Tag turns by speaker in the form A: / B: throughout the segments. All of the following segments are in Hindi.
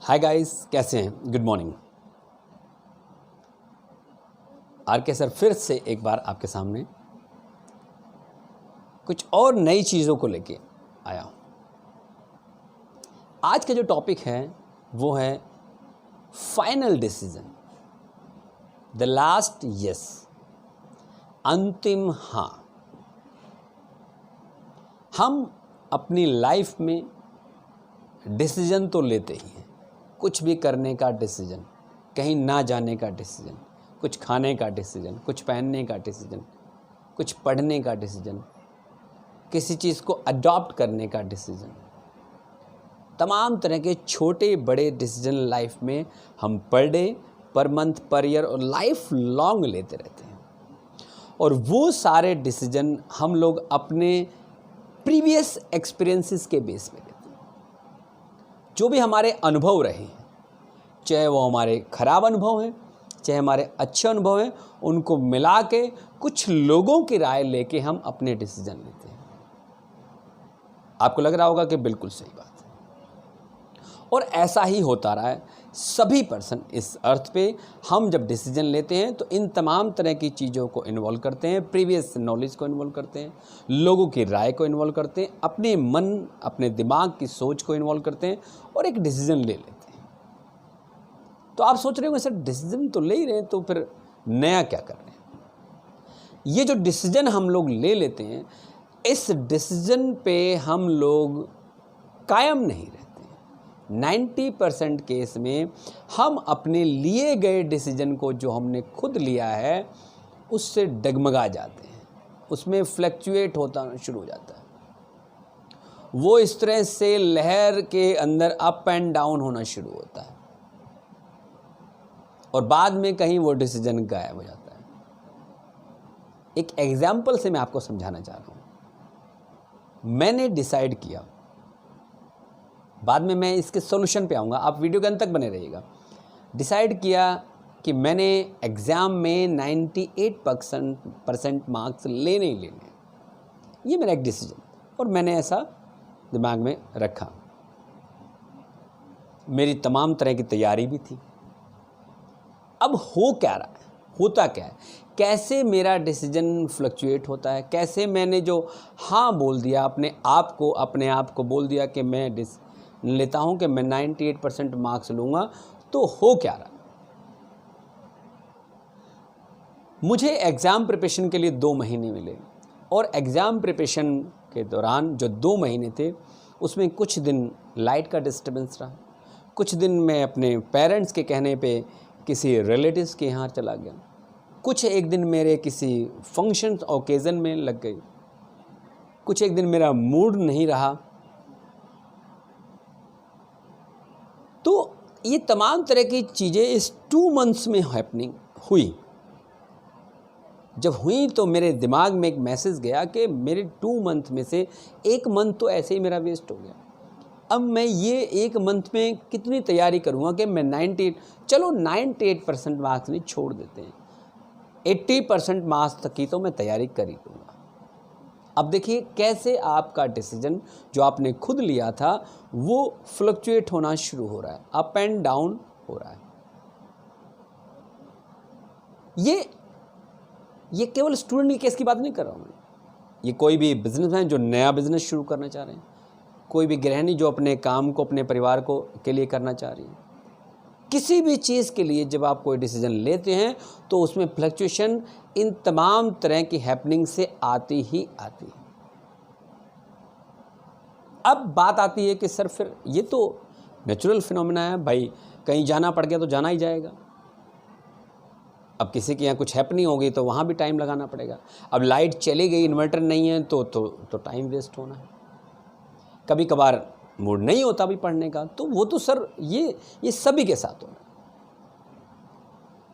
A: हाय गाइस, कैसे हैं? Good morning. आरके सर फिर से एक बार आपके सामने कुछ और नई चीज़ों को लेके आया हूँ। आज का जो टॉपिक है वो है final decision, the last yes, अंतिम हाँ। हम अपनी लाइफ में डिसीजन तो लेते ही हैं, कुछ भी करने का डिसीजन, कहीं ना जाने का डिसीजन, कुछ खाने का डिसीजन, कुछ पहनने का डिसीजन, कुछ पढ़ने का डिसीजन, किसी चीज़ को अडॉप्ट करने का डिसीजन। तमाम तरह के छोटे बड़े डिसीजन लाइफ में हम per day, per month, per year और लाइफ लॉन्ग लेते रहते हैं। और वो सारे डिसीजन हम लोग अपने प्रीवियस एक्सपीरियंसेस के बेस पे लेते हैं। जो भी हमारे अनुभव रहे हैं, चाहे वो हमारे खराब अनुभव हैं, चाहे हमारे अच्छे अनुभव हैं, उनको मिला के कुछ लोगों की राय लेके हम अपने डिसीजन लेते हैं। आपको लग रहा होगा कि बिल्कुल सही बात है, और ऐसा ही होता रहा है। सभी पर्सन इस अर्थ पे हम जब डिसीजन लेते हैं तो इन तमाम तरह की चीज़ों को इन्वॉल्व करते हैं, प्रीवियस नॉलेज को इन्वॉल्व करते हैं, लोगों की राय को इन्वॉल्व करते हैं, अपने मन, अपने दिमाग की सोच को इन्वॉल्व करते हैं और एक डिसीजन ले लेते हैं। तो आप सोच रहे होंगे सर डिसीजन तो ले ही रहे हैं, तो फिर नया क्या कर रहे हैं? ये जो डिसीजन हम लोग ले लेते हैं, इस डिसीजन पे हम लोग कायम नहीं रहते। 90% केस में हम अपने लिए गए डिसीजन को, जो हमने खुद लिया है, उससे डगमगा जाते हैं, उसमें फ्लक्चुएट होता शुरू हो जाता है। वो इस तरह से लहर के अंदर अप एंड डाउन होना शुरू होता है और बाद में कहीं वो डिसीजन गायब हो जाता है। एक एग्जाम्पल से मैं आपको समझाना चाह रहा हूँ। मैंने डिसाइड किया, बाद में मैं इसके सॉल्यूशन पे आऊँगा, आप वीडियो के अंत तक बने रहिएगा। डिसाइड किया कि मैंने एग्ज़ाम में 98% मार्क्स लेने ही लेने, ये मेरा एक डिसीजन, और मैंने ऐसा दिमाग में रखा। मेरी तमाम तरह की तैयारी भी थी। अब हो क्या रहा है, होता क्या है, कैसे मेरा डिसीजन फ्लक्चुएट होता है, कैसे मैंने जो हाँ बोल दिया अपने आप को बोल दिया कि मैं लेता हूं कि मैं 98% मार्क्स लूँगा, तो हो क्या रहा। मुझे एग्ज़ाम प्रिपरेशन के लिए 2 महीने मिले, और एग्ज़ाम प्रिपरेशन के दौरान जो 2 महीने थे उसमें कुछ दिन लाइट का डिस्टर्बेंस रहा, कुछ दिन मैं अपने पेरेंट्स के कहने पे किसी रिलेटिव्स के यहाँ चला गया, कुछ एक दिन मेरे किसी फंक्शंस ओकेज़न में लग गई, कुछ एक दिन मेरा मूड नहीं रहा। तो ये तमाम तरह की चीज़ें इस 2 मंथ्स में हैपनिंग हुई। जब हुई तो मेरे दिमाग में एक मैसेज गया कि मेरे 2 मंथ में से 1 मंथ तो ऐसे ही मेरा वेस्ट हो गया। अब मैं ये 1 मंथ में कितनी तैयारी करूँगा कि मैं 98% मार्क्स नहीं, छोड़ देते हैं, 80% मार्क्स तक की तो मैं तैयारी कर ही लूँगा। अब देखिए कैसे आपका डिसीजन जो आपने खुद लिया था वो फ्लक्चुएट होना शुरू हो रहा है, अप एंड डाउन हो रहा है। ये केवल स्टूडेंट के केस की बात नहीं कर रहा हूँ मैं। ये कोई भी बिजनेसमैन जो नया बिजनेस शुरू करना चाह रहे हैं, कोई भी गृहिणी जो अपने काम को, अपने परिवार को के लिए करना चाह रही है, किसी भी चीज़ के लिए जब आप कोई डिसीजन लेते हैं तो उसमें फ्लक्चुएशन इन तमाम तरह की हैपनिंग से आती ही आती है। अब बात आती है कि सर फिर ये तो नेचुरल फिनोमेना है भाई, कहीं जाना पड़ गया तो जाना ही जाएगा। अब किसी के यहाँ कुछ हैपनिंग हो गई तो वहाँ भी टाइम लगाना पड़ेगा। अब लाइट चली गई, इन्वर्टर नहीं है तो टाइम वेस्ट होना है। कभी कभार मूड नहीं होता भी पढ़ने का, तो वो तो सर ये सभी के साथ होना।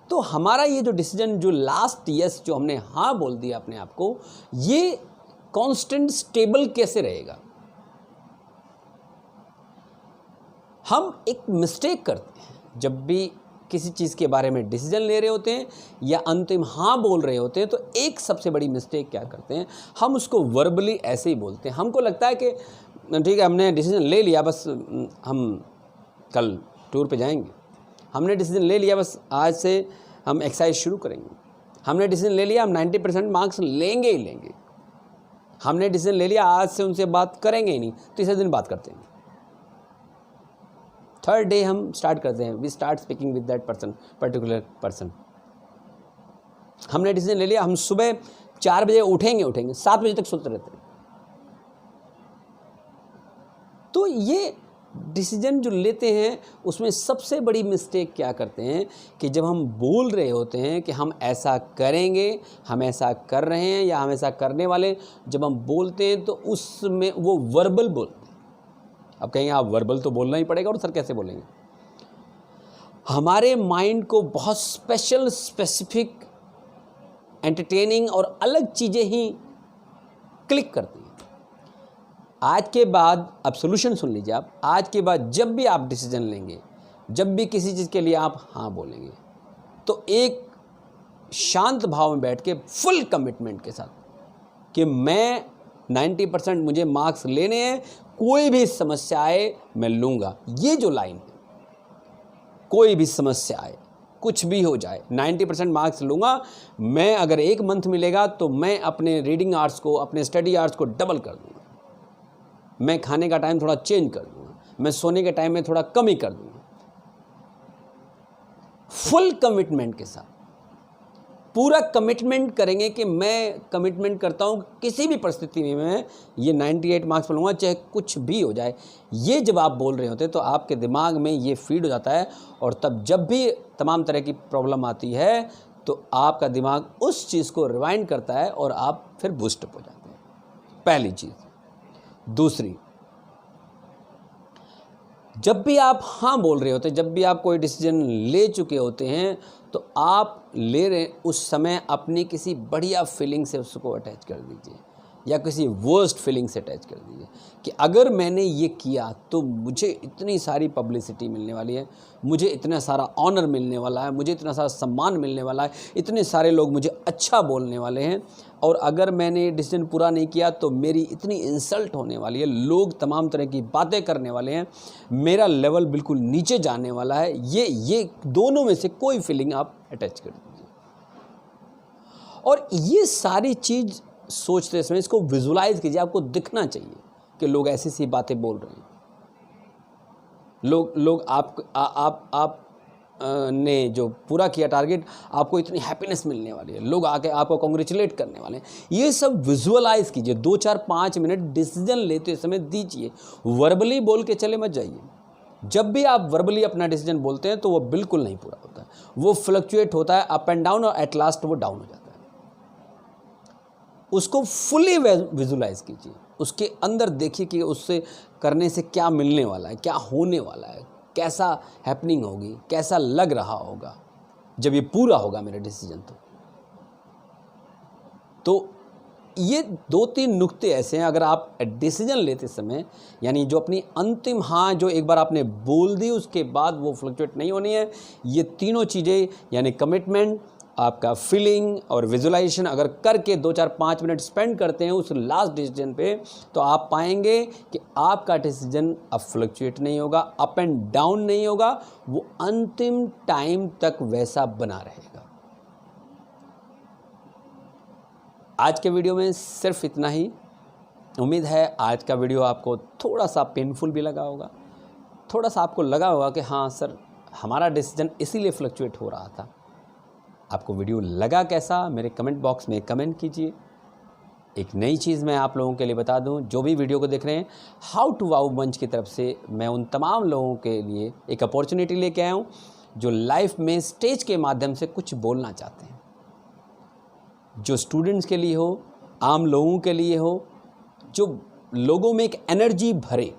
A: तो हमारा ये जो डिसीजन, जो लास्ट यस जो हमने हाँ बोल दिया अपने आप को, ये कांस्टेंट स्टेबल कैसे रहेगा? हम एक मिस्टेक करते हैं जब भी किसी चीज़ के बारे में डिसीजन ले रहे होते हैं या अंतिम हाँ बोल रहे होते हैं, तो एक सबसे बड़ी मिस्टेक क्या करते हैं, हम उसको वर्बली ऐसे ही बोलते हैं। हमको लगता है कि ठीक है हमने डिसीजन ले लिया, बस हम कल टूर पे जाएंगे। हमने डिसीजन ले लिया बस आज से हम एक्सरसाइज शुरू करेंगे। हमने डिसीजन ले लिया हम 90% मार्क्स लेंगे ही लेंगे। हमने डिसीजन ले लिया आज से उनसे बात करेंगे ही नहीं, तीसरे दिन बात करते हैं। थर्ड डे हम स्टार्ट करते हैं, we start speaking with that person, particular person. हमने डिसीजन ले लिया हम सुबह 4 बजे उठेंगे 7 बजे तक सोते रहते हैं। तो ये डिसीजन जो लेते हैं उसमें सबसे बड़ी मिस्टेक क्या करते हैं कि जब हम बोल रहे होते हैं कि हम ऐसा करेंगे, हम ऐसा कर रहे हैं या हम ऐसा करने वाले, जब हम बोलते हैं तो उसमें वो वर्बल बोलते हैं। अब कहेंगे आप वर्बल तो बोलना ही पड़ेगा, और सर कैसे बोलेंगे? हमारे माइंड को बहुत स्पेशल, स्पेसिफिक, एंटरटेनिंग और अलग चीज़ें ही क्लिक करती हैं। आज के बाद, अब सॉल्यूशन सुन लीजिए आप, आज के बाद जब भी आप डिसीजन लेंगे, जब भी किसी चीज़ के लिए आप हाँ बोलेंगे, तो एक शांत भाव में बैठ के फुल कमिटमेंट के साथ कि मैं 90% मुझे मार्क्स लेने हैं, कोई भी समस्या आए मैं लूँगा। ये जो लाइन है, कोई भी समस्या आए, कुछ भी हो जाए, 90% मार्क्स लूँगा मैं। अगर 1 मंथ मिलेगा तो मैं अपने रीडिंग आवर्स को, अपने स्टडी आवर्स को डबल कर दूँगा। मैं खाने का टाइम थोड़ा चेंज कर दूँगा, मैं सोने के टाइम में थोड़ा कम ही कर दूँगा। फुल कमिटमेंट के साथ पूरा कमिटमेंट करेंगे कि मैं कमिटमेंट करता हूँ किसी भी परिस्थिति में मैं ये 98 मार्क्स लूँगा, चाहे कुछ भी हो जाए। ये जब आप बोल रहे होते हैं तो आपके दिमाग में ये फीड हो जाता है, और तब जब भी तमाम तरह की प्रॉब्लम आती है तो आपका दिमाग उस चीज़ को रिवाइंड करता है और आप फिर बूस्ट अप हो जाते हैं। पहली चीज़। दूसरी, जब भी आप हाँ बोल रहे होते हैं, जब भी आप कोई डिसीजन ले चुके होते हैं, तो आप ले रहे उस समय अपनी किसी बढ़िया फीलिंग से उसको अटैच कर दीजिए, या किसी वर्स्ट फीलिंग से अटैच कर दीजिए कि अगर मैंने ये किया तो मुझे इतनी सारी पब्लिसिटी मिलने वाली है, मुझे इतना सारा ऑनर मिलने वाला है, मुझे इतना सारा सम्मान मिलने वाला है, इतने सारे लोग मुझे अच्छा बोलने वाले हैं, और अगर मैंने डिसीजन पूरा नहीं किया तो मेरी इतनी इंसल्ट होने वाली है, लोग तमाम तरह की बातें करने वाले हैं, मेरा लेवल बिल्कुल नीचे जाने वाला है। ये दोनों में से कोई फीलिंग आप अटैच कर दीजिए, और ये सारी चीज़ सोचते समय इसको विजुलाइज कीजिए। आपको दिखना चाहिए कि लोग ऐसी सी बातें बोल रहे हैं, लोग आप ने जो पूरा किया टारगेट, आपको इतनी हैप्पीनेस मिलने वाली है, लोग आके आपको कॉन्ग्रेचुलेट करने वाले हैं। ये सब विजुअलाइज कीजिए। 2, 4, 5 मिनट डिसीजन लेते समय दीजिए। वर्बली बोल के चले मत जाइए। जब भी आप वर्बली अपना डिसीजन बोलते हैं तो वो बिल्कुल नहीं पूरा होता है, वो फ्लक्चुएट होता है अप एंड डाउन, और एट लास्ट वो डाउन हो जाता है। उसको फुली विजुलाइज कीजिए, उसके अंदर देखिए कि उससे करने से क्या मिलने वाला है, क्या होने वाला है, कैसा हैपनिंग होगी, कैसा लग रहा होगा जब ये पूरा होगा मेरा डिसीजन। तो ये 2-3 नुक्ते ऐसे हैं, अगर आप डिसीजन लेते समय, यानी जो अपनी अंतिम हाँ जो एक बार आपने बोल दी उसके बाद वो फ्लक्चुएट नहीं होनी है, ये तीनों चीज़ें यानी कमिटमेंट, आपका फीलिंग और विजुलाइजेशन अगर करके 2, 4, 5 मिनट स्पेंड करते हैं उस लास्ट डिसीजन पे, तो आप पाएंगे कि आपका डिसीजन अब फ्लक्चुएट नहीं होगा, अप एंड डाउन नहीं होगा, वो अंतिम टाइम तक वैसा बना रहेगा। आज के वीडियो में सिर्फ इतना ही। उम्मीद है आज का वीडियो आपको थोड़ा सा पेनफुल भी लगा होगा, थोड़ा सा आपको लगा होगा कि हाँ सर हमारा डिसीजन इसीलिए फ्लक्चुएट हो रहा था। आपको वीडियो लगा कैसा, मेरे कमेंट बॉक्स में कमेंट कीजिए। एक नई चीज़ मैं आप लोगों के लिए बता दूं, जो भी वीडियो को देख रहे हैं, हाउ टू वाओ मंच की तरफ से मैं उन तमाम लोगों के लिए एक अपॉर्चुनिटी लेके आया हूं जो लाइफ में स्टेज के माध्यम से कुछ बोलना चाहते हैं, जो स्टूडेंट्स के लिए हो, आम लोगों के लिए हो, जो लोगों में एक एनर्जी भरे।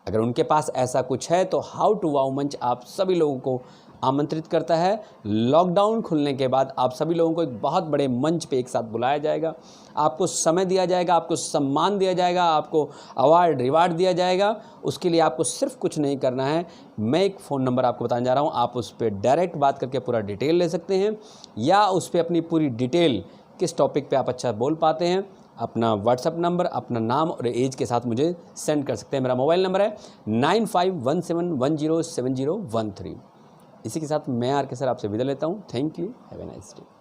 A: अगर उनके पास ऐसा कुछ है तो हाउ टू वाओ मंच आप सभी लोगों को आमंत्रित करता है। लॉकडाउन खुलने के बाद आप सभी लोगों को एक बहुत बड़े मंच पे एक साथ बुलाया जाएगा, आपको समय दिया जाएगा, आपको सम्मान दिया जाएगा, आपको अवार्ड रिवार्ड दिया जाएगा। उसके लिए आपको सिर्फ कुछ नहीं करना है, मैं एक फ़ोन नंबर आपको बताने जा रहा हूँ, आप उस पर डायरेक्ट बात करके पूरा डिटेल ले सकते हैं, या उस पर अपनी पूरी डिटेल किस टॉपिक पे आप अच्छा बोल पाते हैं अपना व्हाट्सअप नंबर, अपना नाम और एज के साथ मुझे सेंड कर सकते हैं। मेरा मोबाइल नंबर है 9517107013। इसी के साथ मैं आर के सर आपसे विदा लेता हूँ। Thank you, have a nice day.